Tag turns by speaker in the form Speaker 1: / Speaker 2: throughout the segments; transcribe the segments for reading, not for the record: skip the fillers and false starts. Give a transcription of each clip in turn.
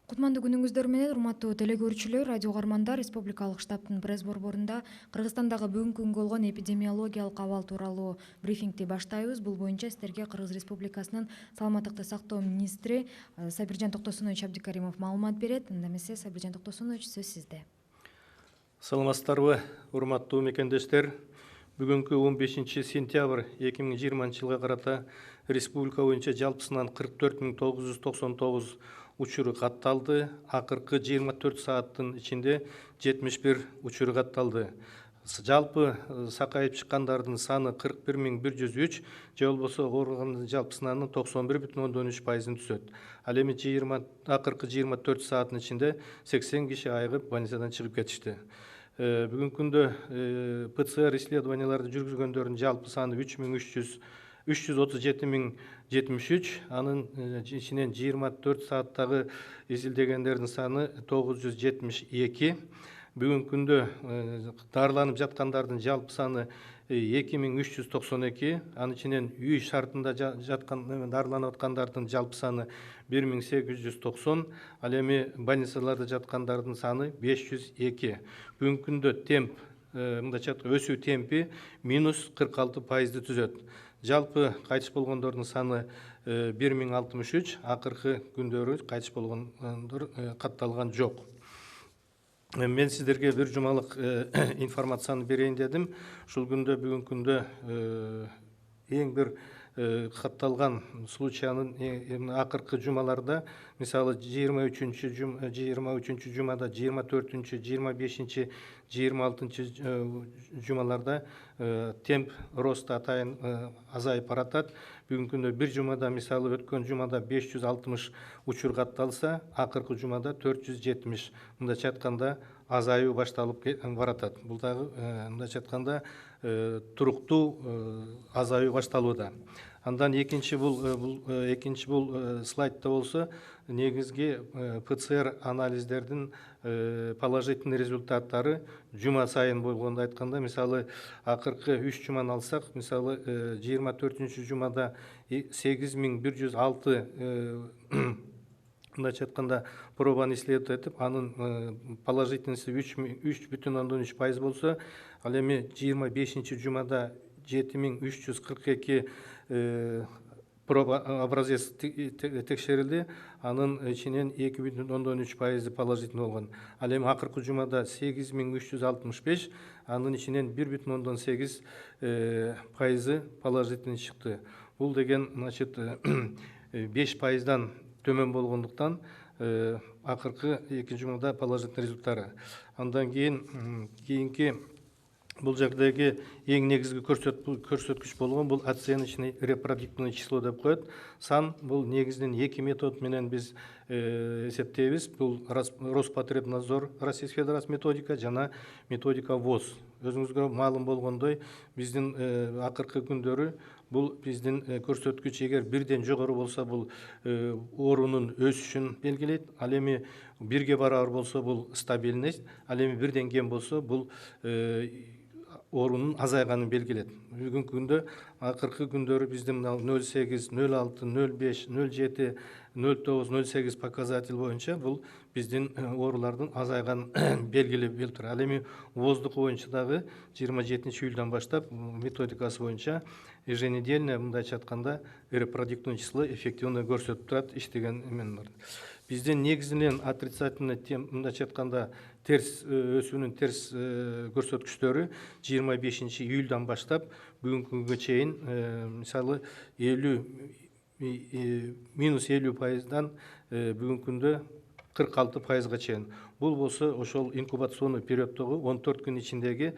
Speaker 1: Кутмандуу күнүңүздөр менен урматтуу телекөрүүчүлөр, радио угармандар, Республикалык штабтын пресс борборунда Кыргызстандагы бүгүнкү күнгө болгон эпидемиологиялык абал тууралуу брифингти баштайбыз. Бул боюнча сиздерге Кыргыз Республикасынын саламаттыкты сактоо министри Сабиржан Токтосунович Абдикаримов маалымат берет. Анда эмесе Сабиржан Токтосунович, сөз сизде.
Speaker 2: Саламатсыздарбы, урматтуу мекендештер. Бүгүнкү 15 сентябрь 2020 жылга карата республика боюнча жалпысынан 44.999 учуру катталды. Акыркы 24 сааттын ичинде 71 учуру катталды. Жалпы сакайып чыккандардын саны 41.103, же болбосо ооругандын жалпы санынын 91,3%-ын түзөт. Ал эми акыркы 24 сааттын ичинде 80 киши айыгып больницадан чыгып кетишти. Бүгүнкү күндө ПЦР исследованияларды жүргүзгөндөрдүн жалпы саны 337.073, анын ичинен 24 сааттагы изилдегендердин саны 972. Бүгүнкү күндө дарыланып жаткандардын жалпы саны 2392, анын ичинен үй шартында жаткан дарыланып аткандардын жалпы саны 1890, ал эми больницаларда жаткандардын саны 502. Бүгүнкү күндө темп, мындайча айтканда өсүү темпи -46%-ды түзөт. Жалпы кайтыш болгондордун саны 1063, акыркы күндөрү кайтыш болгондор катталган жок. Мен сиздерге бир жумалык информацияны берейин дедим. Ушул күндө бүгүнкү күндө эң бир катталган случаянын акыркы жумаларда, мисалы 23-чү жумада, 24-чү, 25-чи, 26-чы жумаларда темп роста атайын азайып баратат. Бүгүнкү күндө бир жумада, мисалы өткөн жумада 560 учур катталса, акыркы жумада 470. Мындайча айтканда азаюу башталып баратат. Бул дагы мындайча айтканда туруктуу азаюу башталууда. Андан экинчи бул слайдта болсо, негизги ПЦР анализдердин положительный результаттары жума сайын болгондо айтканда, мисалы акыркы 3 жуманы алсак, мисалы 24-чү жумада 8106 мындайча айтканда пробаны исследовать этип, анын положительности 3,3% болсо, ал эми 25-чи жумада 7342 проба образец текшерилди, анын ичинен 2,3% положительный болгон. Ал эми акыркы жумада 8365, анын ичинен 1,8% положительный чыкты. Бул деген, значит, 5%дан төмөн болгондуктан акыркы 2 жумада положительный результаттары. Андан кийинки бул жердеги эң негизги көрсөткүч болгон бул оценочный репродуктивный число деп коет. Сан бул негизинен 2 метод менен биз эсептейбиз. Бул Роспотребнадзор, Российская Федерация методика жана методика ВОЗ. Өзүңүзгө маалым болгондой, биздин акыркы күндөрү бул биздин көрсөткүч эгер бирден жогору болсо, бул оорунун өсүшүн белгилейт. Ал эми бирге барабар болсо, бул стабильность. Ал эми бирден кем болсо, бул оорунун азайганын белгилейт. Бүгүнкү күндө акыркы күндөрү биздин 0,8, 0,6, 0,5, 0,7, 0,9, 0,8 показатель боюнча бул биздин оорулардын азайган белгилери болуп турат. Ал эми воздух боюнча дагы 27 июлдан баштап методикасы боюнча еженедельно, мындайча айтканда, репродуктивный число эффективно көрсөтүп турат, иштеген эмен бар. Биздин негизинен отрицательный мындайча айтканда терс өсүүнүн терс көрсөткүчтөрү 25 июлдан баштап бүгүнкү күнгө чейин, мисалы -50%дан бүгүнкү күндө 46%га чейин. Бул болсо ошол инкубационный периодтогу 14 күн ичиндеги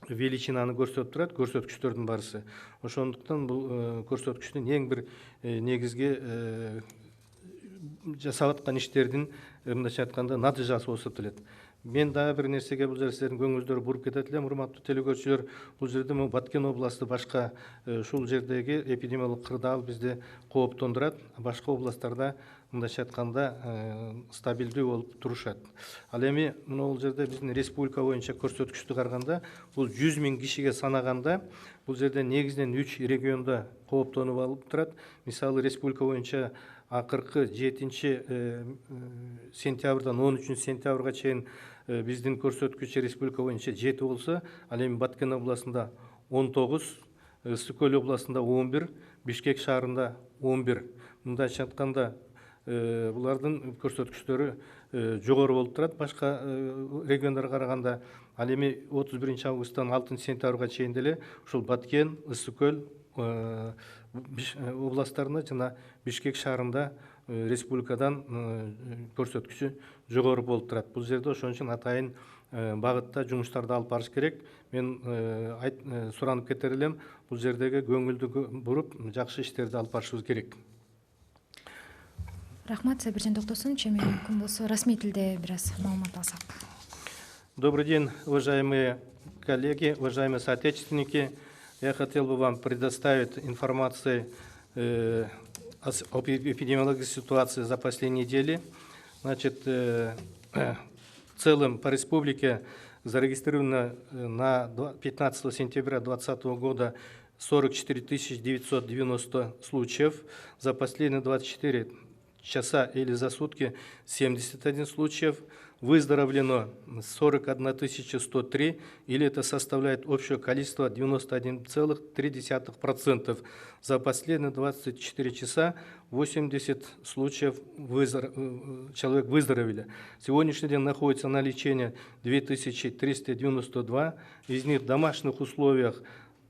Speaker 2: величинаны көрсөтүп турат, көрсөткүчтөрдүн барысы. Ошондуктан бул көрсөткүчтүн эң бир негизги жасап аткан иштердин, мындайча айтканда, натыйжасы болуп эсептелет. Мен дагы бир нерсеге бул жерде сиздердин көңүлүңүздөрү буруп кетет элем, урматтуу телекөрүүчүлөр. Бул жерде Баткен областы башка ушул жердеги эпидемиологдук кырдаал бизди кооптондурат. Башка областтарда, мындайча айтканда, стабилдүү болуп турушат. Ал эми бул жерде биздин республика боюнча көрсөткүчтү караганда, бул 100 000 кишиге санаганда, бул жерде негизинен 3 региондо кооптонуп алып турат. Мисалы республика боюнча акыркы 7 сентябрдан 13 сентябрга чейин биздин көрсөткүч республика боюнча 7 болсо, ал эми Баткен областында 19, Ысык Көл областында 11, Бишкек шаарында 11. Мындайча айтканда, булардын көрсөткүчтөрү жогору болуп турат башка региондорго караганда. Ал эми 31 августтан 6 сентябрга чейин деле ушул Баткен, Ысык Көл областтарында жана Бишкек шаарында республикадан көрсөткүчү жогору болуп турат. Бул жерде ошон үчүн атайын багытта жумуштарды алып барыш керек. Мен суранып кетер элем, бул жердеги көңүлдү буруп, жакшы иштерди алып барышыбыз керек.
Speaker 1: Рахмат, Сабиржан Токтосунович. Эми мүмкүн болсо расмий тилде бир аз маалымат алсак.
Speaker 2: Добрый день, уважаемые коллеги, уважаемые соотечественники. Я хотел бы вам предоставить информацию об эпидемиологической ситуации за последние недели. Значит, в целом по республике зарегистрировано на 15 сентября 2020 года 44 990 случаев. За последние 24 часа или за сутки 71 случаев. Выздоровлено 41 103, или это составляет общее количество 91,3%. За последние 24 часа 80 случаев человек выздоровели. Сегодняшний день находится на лечении 2392, из них в домашних условиях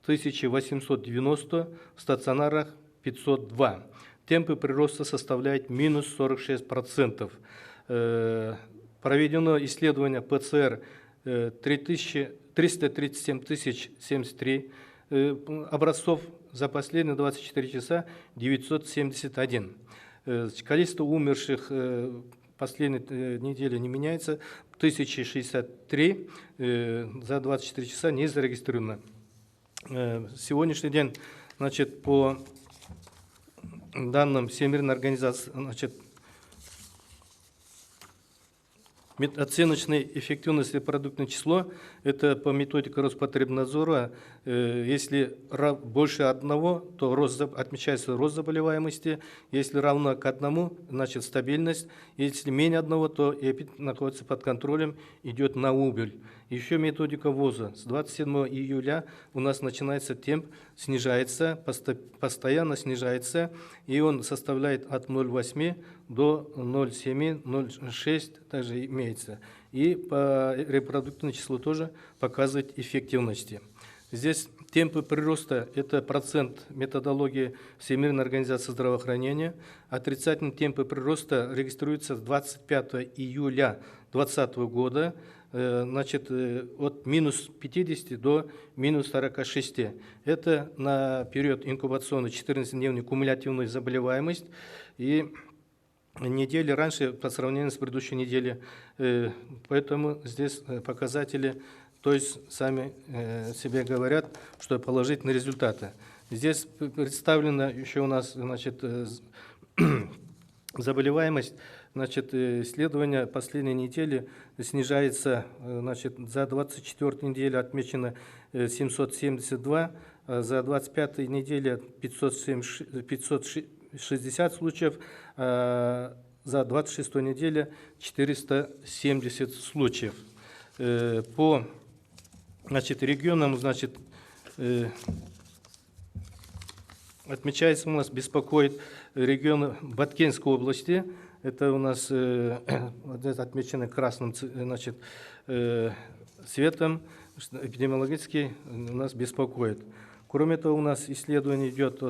Speaker 2: 1890, в стационарах 502. Темпы прироста составляют минус 46%. Проведено исследование ПЦР 337 073 образцов, за последние 24 часа 971. Количество умерших последней недели не меняется, 1063, за 24 часа не зарегистрировано. Сегодняшний день, значит, по данным Всемирной организации, значит, оценочной эффективности репродуктивное число, это по методике Роспотребнадзора, если больше 1, то отмечается рост заболеваемости, если равно к 1, значит стабильность, если менее 1, то эпид находится под контролем, идет на убыль. Еще методика ВОЗа. С 27 июля у нас начинается темп, снижается, постоянно снижается, и он составляет от 0,8 до 0,7, 0,6 также имеется. И по репродуктивному числу тоже показывает эффективности. Здесь темпы прироста – это процент методологии Всемирной организации здравоохранения. Отрицательные темпы прироста регистрируются с 25 июля 2020 года. Значит, от минус 50 до минус 46. Это на период инкубационной 14-дневной кумулятивной заболеваемость. И недели раньше по сравнению с предыдущей неделей. Поэтому здесь показатели, то есть сами себе говорят, что положительные результаты. Здесь представлена еще у нас, значит, заболеваемость. Значит, исследование последней недели снижается, значит, за 24 неделю отмечено 772, за 25 неделю 560 случаев, за 26 неделю 470 случаев. По, значит, регионам, значит, отмечается, у нас беспокоит регион Баткенской области. Это у нас отмечено красным, значит, цветом, эпидемиологически у нас беспокоит. Кроме того, у нас исследование идет,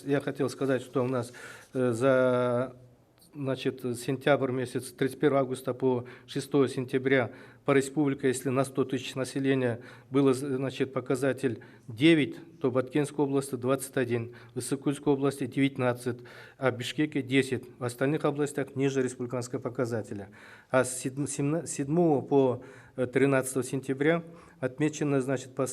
Speaker 2: я хотел сказать, что у нас за, значит, сентябрь месяц, 31 августа по 6 сентября по республике, если на 100 тысяч населения было, значит, показатель 9, то в Баткенской области 21, в Ысык-Кульской области 19, а в Бишкеке 10. В остальных областях ниже республиканского показателя. А с 7 по 13 сентября отмечено, значит, по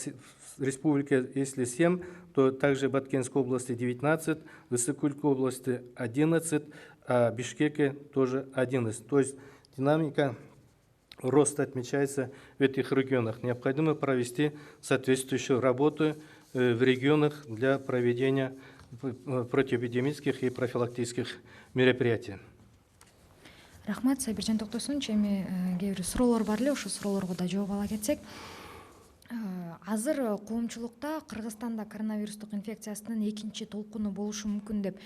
Speaker 2: республике, если 7, то также в Баткенской области 19, в Ысык-Кульской области 11, а в Бишкеке тоже 11. То есть динамика роста отмечается в этих регионах. Необходимо провести соответствующую работу в регионах для проведения противоэпидемических и профилактических мероприятий.
Speaker 1: Рахмат, Сабиржан Токтосунович. Эми кээ бир суроолор бар эле, ошол суроолорго да жооп ала кетсек. Азыр коомчулукта Кыргызстанда коронавирустук инфекциясынын экинчи толкуну болушу мүмкүн деп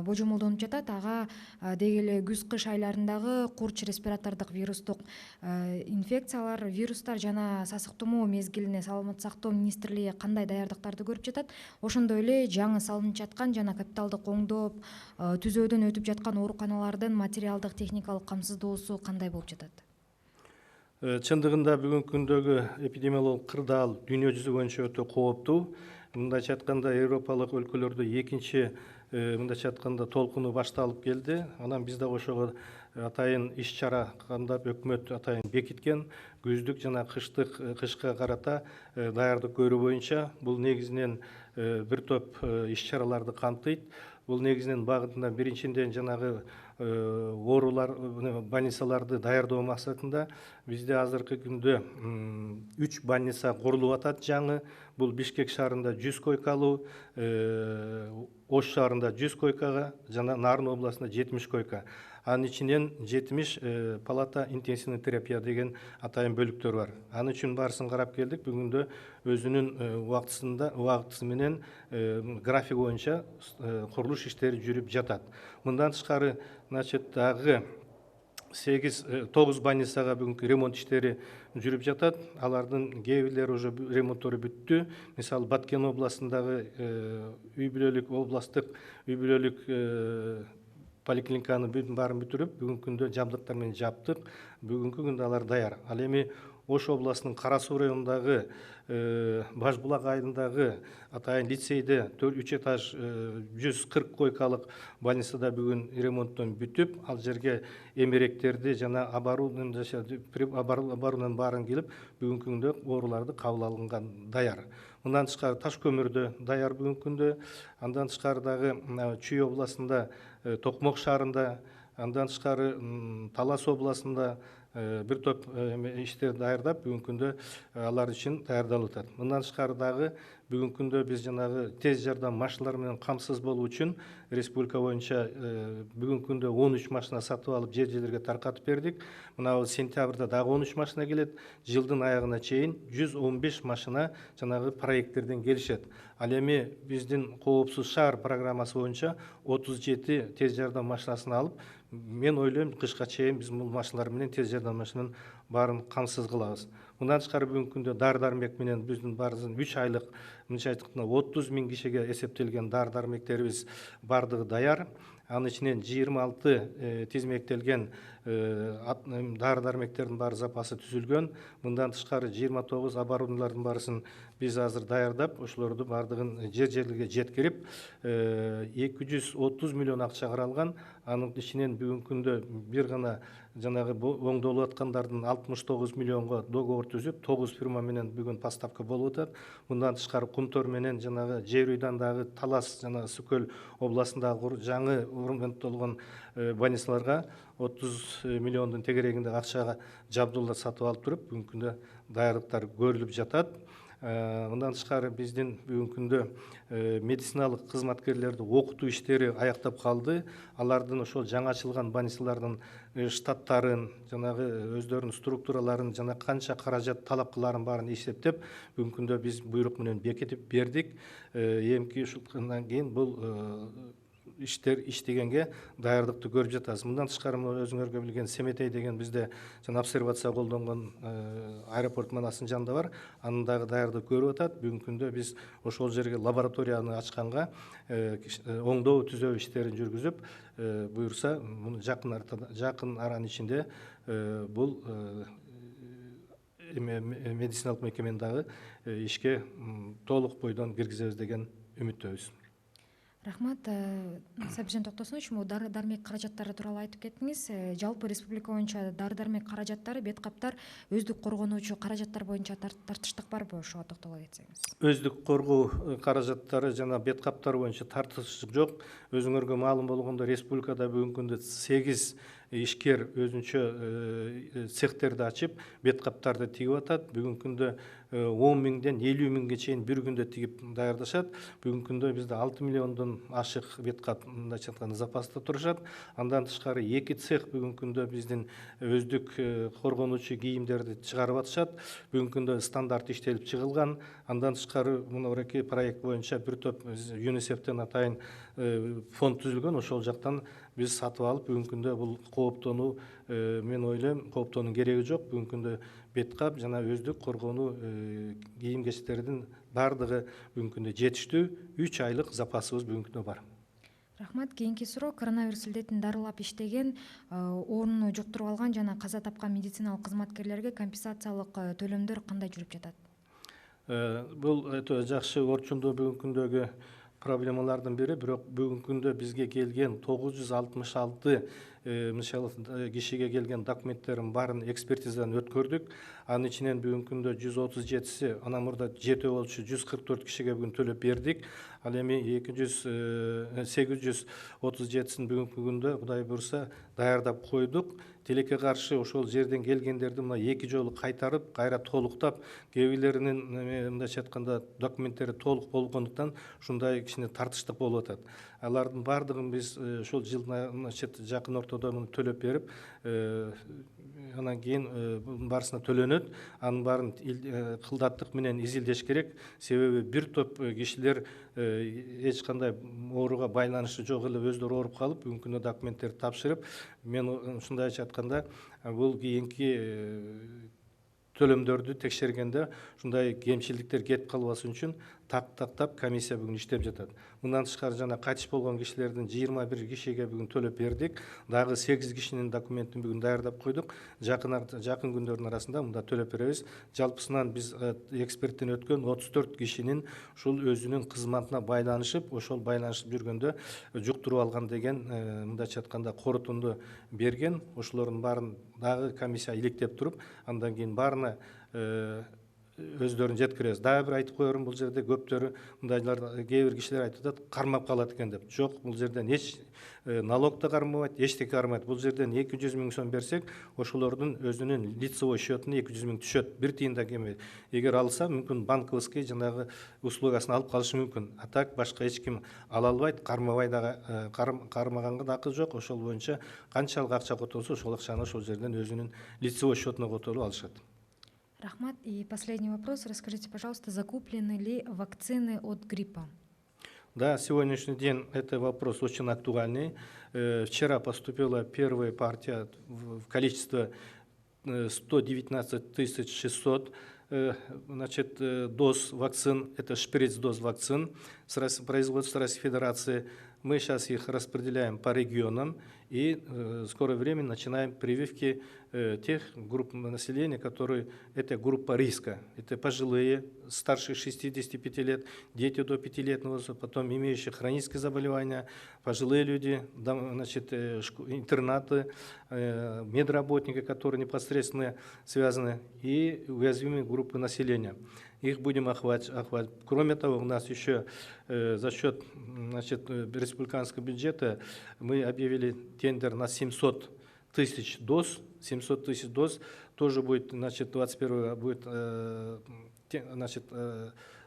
Speaker 1: божомолдонуп жатат. Ага деги эле күз-кыш айларындагы курч респиратордук вирустук инфекциялар, вирустар жана сасык тумоо мезгилине Саламаттык сактоо министрлиги кандай даярдыктарды көрүп жатат? Ошондой эле жаңы салынып жаткан жана капиталдык оңдоп түзөөдөн өтүп жаткан ооруканалардын материалдык техникалык камсыздоосу кандай болуп жатат?
Speaker 2: Чындыгында бүгүнкү күндөгү эпидемиологиялык кырдаал дүйнө жүзү боюнча өтө кооптуу. Мындайча айтканда Европалык өлкөлөрдө экинчи мындайча айтканда толкуну башталып келди. Анан биз дагы ошого атайын иш чара кандап өкмөт атайын бекиткен күздүк жана кышка карата даярдык көрүү боюнча бул негизинен бир топ иш чараларды камтыйт. Бул негизинен багытында биринчиден жанагы оорулар больницаларды даярдоо максатында бизде азыркы күндө 3 больница курулуп атат жаңы. Бул Бишкек шаарында 100 койкалуу, Ош шаарында 100 койкага жана Нарын областында 70 койка. Анын ичинен 70 палата интенсивный терапия деген атайын бөлүктөр бар. Анын үчүн баарысын карап келдик. Бүгүндө өзүнүн убактысы менен график боюнча курулуш иштери жүрүп жатат. Мындан тышкары, дагы 9 больницага бүгүнкү ремонт иштери жүрүп жатат. Алардын кээ бирлери уже ремонттору бүттү. Мисалы Баткен областындагы үй бүлөлүк областтык үй бүлөлүк поликлиниканы баарын бүтүрүп, бүгүнкү күндө жабдыктар менен жаптык. Бүгүнкү күндө алар даяр. Ал эми Ош областынын Кара Суу районундагы Баш булак айылындагы атайын лицейде 3 этаж 140 койкалык больницада бүгүн ремонттон бүтүп, ал жерге эмеректерди жана оборудованиянын баарын келип, бүгүнкү күндө ооруларды кабыл алынган даяр. Мындан тышкары Таш көмүрдө даяр бүгүнкү күндө. Андан тышкары дагы Чүй областында Токмок шаарында, андан тышкары Талас областында бир топ иштер даярдап, бүгүнкү күндө алар үчүн даярдалып атат. Мындан тышкары дагы бүгүнкү күндө биз жанагы тез жардам машиналары менен камсыз болуу үчүн республика боюнча бүгүнкү күндө 13 машина сатып алып жерлерге таркатып бердик. Мына сентябрда дагы 13 машина келет. Жылдын аягына чейин 115 машина жанагы проекттерден келишет. Ал эми биздин Коопсуз шаар программасы боюнча 37 тез жардам машинасын алып, мен ойлойм кышка чейин биз бул машиналар менен тез жардам машинанын баарын камсыз кылабыз. Мындан тышкары бүгүнкү күндө дары-дармек менен биздин баарыбыздын 3 айлык мынча айтканда 30 000 кишиге эсептелген дары-дармектерибиз бардыгы даяр. Анын ичинен 26 тизмектелген дары-дармектердин баары запасы түзүлгөн. Мындан тышкары 29 оборудованиялардын баарысын биз азыр даярдап, ошолорду бардыгын жерлерге жеткирип, 230 миллион акча каралган. Анын ичинен бүгүнкү күндө бир гана жанагы оңдолуп аткандардын 69 миллионго договор түзүп, 9 фирма менен бүгүн поставка болуп атат. Мындан тышкары Кумтор менен жанагы Жер уйдандагы Талас жана Сүкөл областындагы жаңы ремонттолгон больницаларга 30 миллиондун тегерегинде акчага жабдуулар сатып алып туруп, бүгүнкү күндө даярдыктар көрүлүп жатат. Мындан тышкары биздин бүгүнкү күндө медициналык кызматкерлерди окутуу иштери аяктап калды. Алардын ошол жаңы ачылган больницалардын штаттарын, жанагы өздөрүнүн структураларын жана канча каражат талап кыларын баарын эсептеп, бүгүнкү күндө биз буйрук менен бекитип бердик. Эмки ушундан кийин бул иштер иштегенге даярдыкты көрүп жатабыз. Мындан тышкары өзүңөргө билген Семетей деген бизде жана обсервация колдонгон аэропорт манасынын жанында бар. Анын дагы даярдык көрүп атат. Бүгүнкү күндө биз ошол жерге лабораторияны ачканга оңдоо түзөө иштерин жүргүзүп, буюрса жакын аранын ичинде бул медициналык мекемени дагы ишке толук бойдон киргизебиз деген үмүттөбүз.
Speaker 1: Рахмат. Сабиржан Токтосунович, дары-дармек каражаттары тууралуу айтып кеттиңиз. Жалпы республика боюнча дары-дармек каражаттары, бет каптар, өздүк коргонуучу каражаттар боюнча тартыштык барбы? Ошого токтоло кетсеңиз.
Speaker 2: Өздүк коргоо каражаттары жана бет каптар боюнча тартыштык жок. өзүңөргө маалым болгондой республикада бүгүнкү күндө 8 ишкер өзүнчө цехтерди ачып бет каптарды тигип атат. Бүгүнкү күндө 10 миңден 50 миңге чейин бир күндө тигип даярдашат. Бүгүнкү күндө бизде 6 миллиондон ашык бет кап мындайча айтканда запаста турушат. Андан тышкары 2 цех бүгүнкү күндө биздин өздүк коргонуучу кийимдерди чыгарып атышат. Бүгүнкү күндө стандарт иштелип чыгылган. Андан тышкары мынабураки проект боюнча бир топ ЮНИСЕФтен атайын фонд түзүлгөн. Ошол жактан биз сатып алып, бүгүнкү күндө бул кооптонуу, мен ойлойм, кооптоонун кереги жок. Бүгүнкү күндө бет кап жана өздүк коргонуу кийим кечтердин баардыгы бүгүнкү күндө жетиштүү. 3 айлык запасыбыз бүгүнкү күндө бар.
Speaker 1: Рахмат. Кийинки суроо: коронавирус илдетин дарылап иштеген, ооруну жуктуруп алган жана каза тапкан медициналык кызматкерлерге компенсациялык төлөмдөр кандай жүрүп жатат?
Speaker 2: Бул өтө жакшы орчундуу бүгүнкү күндөгү проблемалардын бири. Бирок бүгүнкү күндө бизге келген 966 мисалы кишиге келген документтердин баарын экспертизадан өткөрдүк. Анын ичинен бүгүнкү күндө 137си, анан мурда жетөө болчу 144 кишиге бүгүн төлөп бердик. Ал эми 837син бүгүнкү күндө Кудай буйруса даярдап койдук. Тилекке каршы ошол жерден келгендерди мына 2 жолу кайтарып, кайра толуктап, кээ бирлеринин мындайча айтканда документтери толук болгондуктан ушундай кичине тартыштык болуп атат. Алардын баардыгын биз ошол жылдын жакын ортодо муну төлөп берип, анан кийин bunun барысына төлөнөт. Анын баарын кылдаттык менен изилдеш керек. Себеби бир топ кишилер эч кандай ооруга байланышы жок эле өздөрү ооруп калып, бүгүнкү күндө документтерди тапшырып, мен ушундайча айтканда бул кийинки төлөмдөрдү текшергенде ушундай кемчиликтер кетип калбасын үчүн тактап комиссия бүгүн иштеп жатат. Мындан тышкары жана кайтыш болгон кишилердин 21 кишиге бүгүн төлөп бердик. Дагы 8 кишинин документин бүгүн даярдап койдук. Жакын күндөрдүн арасында мында төлөп беребиз. Жалпысынан биз эксперттен өткөн 34 кишинин ушул өзүнүн кызматына байланышып, ошол байланышып жүргөндө жуктуруп алган деген мындайча айтканда корутунду берген. Ошолордун баарын дагы комиссия иликтеп туруп, андан кийин баарына өздөрүн жеткиребиз. Дагы бир айтып коерум, бул жерде көптөрү мындайлар, кээ бир кишилер айтып атат, кармап калат экен деп. Жок, бул жерден эч налог да кармабайт, эчтеке кармайт. Бул жерден 200 миң сом берсек, ошолордун өзүнүн лицевой счетуна 200 миң түшөт. Бир тиын да келбейт. Эгер алса, мүмкүн банковский жанагы услугасын алып калышы мүмкүн. А так башка эч ким ала албайт, кармабай дагы, кармаганга да акы жок. Ошол боюнча канчалык акча которсо, ошол акчаны ошол жерден өзүнүн лицевой счетуна которуп алышат.
Speaker 1: Рахмат. И последний вопрос. Расскажите, пожалуйста, закуплены ли вакцины от гриппа?
Speaker 2: Да, сегодняшний день это вопрос очень актуальный. Вчера поступила первая партия в количестве 119 600 доз вакцин. Это шприц-доз вакцин с производства Российской Федерации. Мы сейчас их распределяем по регионам и в скорое время начинаем прививки тех групп населения, которые это группа риска. Это пожилые, старше 65 лет, дети до 5-летнего возраста, потом имеющие хронические заболевания, пожилые люди, интернаты, медработники, которые непосредственно связаны, и уязвимые группы населения. Их будем охватывать. Кроме того, у нас еще за счет республиканского бюджета мы объявили тендер на 700 тысяч доз. 700 тысяч доз тоже будет, 21 будет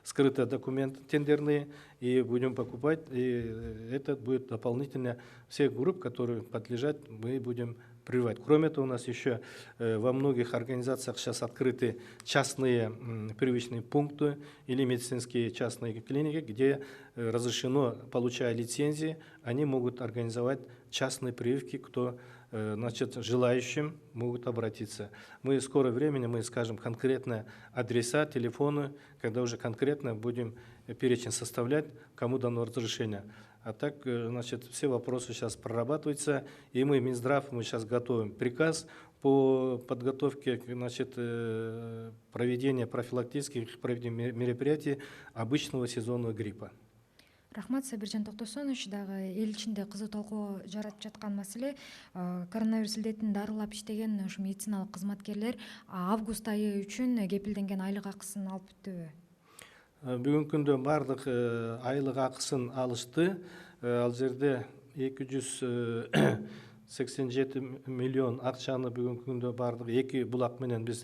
Speaker 2: скрытые документы тендерные, и будем покупать, и это будет дополнительно всех групп, которые подлежат, мы будем прививать. Кроме того, у нас еще во многих организациях сейчас открыты частные прививочные пункты или медицинские частные клиники, где разрешено, получая лицензии, они могут организовать частные прививки, кто желающим могут обратиться. Мы в скорое время, мы скажем конкретно адреса, телефоны, когда уже конкретно будем перечень составлять, кому дано разрешение. А так, все вопросы сейчас прорабатываются, и мы, Минздрав, мы сейчас готовим приказ по подготовке, проведения профилактических мероприятий обычного сезонного гриппа.
Speaker 1: Рахмат. Сабиржан Токтосонович, дагы эл ичинде кызуу талкуу жаратып жаткан маселе коронавирус илдетин дарылап иштеген ушу медициналык кызматкерлер август айы үчүн кепилденген айлык акысын алып бүттүбү?
Speaker 2: Бүгүнкү күндө бардык айлык акысын алышты. Ал жерде 287 миллион акчаны бүгүнкү күндө баардык 2 булак менен биз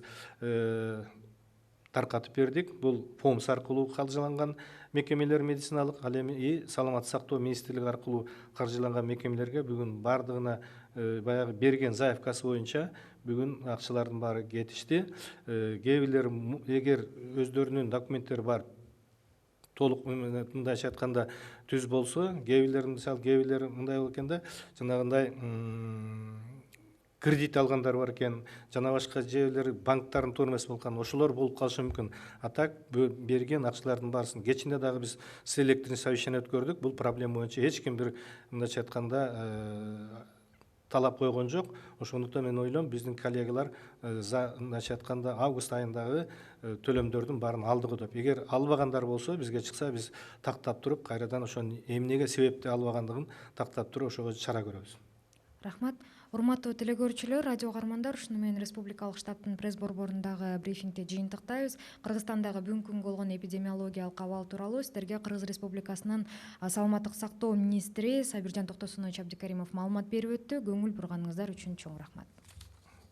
Speaker 2: таркатып бердик. Бул ФОМС аркылуу каржыланган мекемелер медициналык, ал эми саламаттык сактоо министрлиги аркылуу каржыланган мекемелерге бүгүн баардыгына баягы берген заявкасы боюнча бүгүн акчалардын баары кетишти. Кээ бирлери эгер өздөрүнүн документтери бар толук мындайча айтканда түз болсо, кээ бирлери мындай болот экен да, жанагындай кредит алгандар бар экен, жана башка жебирлери банктардын туура эмес болгон ошолор болуп калышы мүмкүн. А так берген акчалардын баарысын кечинде дагы биз селекторный совещание өткөрдүк. Бул проблема боюнча эч ким бир мындайча айтканда талап койгон жок. Ошондуктан мен ойлойм, биздин коллегалар мындайча айтканда август айындагы төлөмдөрдүн баарын алдыгы деп. Эгер албагандар болсо, бизге чыкса, биз тактап туруп, кайрадан ошонун эмнеге себепти албагандыгын тактап туруп, ошого чара көрөбүз.
Speaker 1: Рахмат. Урматтуу телекөрүүчүлөр, радио каармандар, ушуну менен Республикалык штабтын пресс борборундагы брифингди жыйынтыктайбыз. Кыргызстандагы бүгүнкү күнгө болгон эпидемиологиялык абал тууралуу сиздерге Кыргыз Республикасынын саламаттык сактоо министри Сабиржан Токтосунович Абдикаримов маалымат берип өттү. Көңүл бурганыңыздар үчүн чоң рахмат.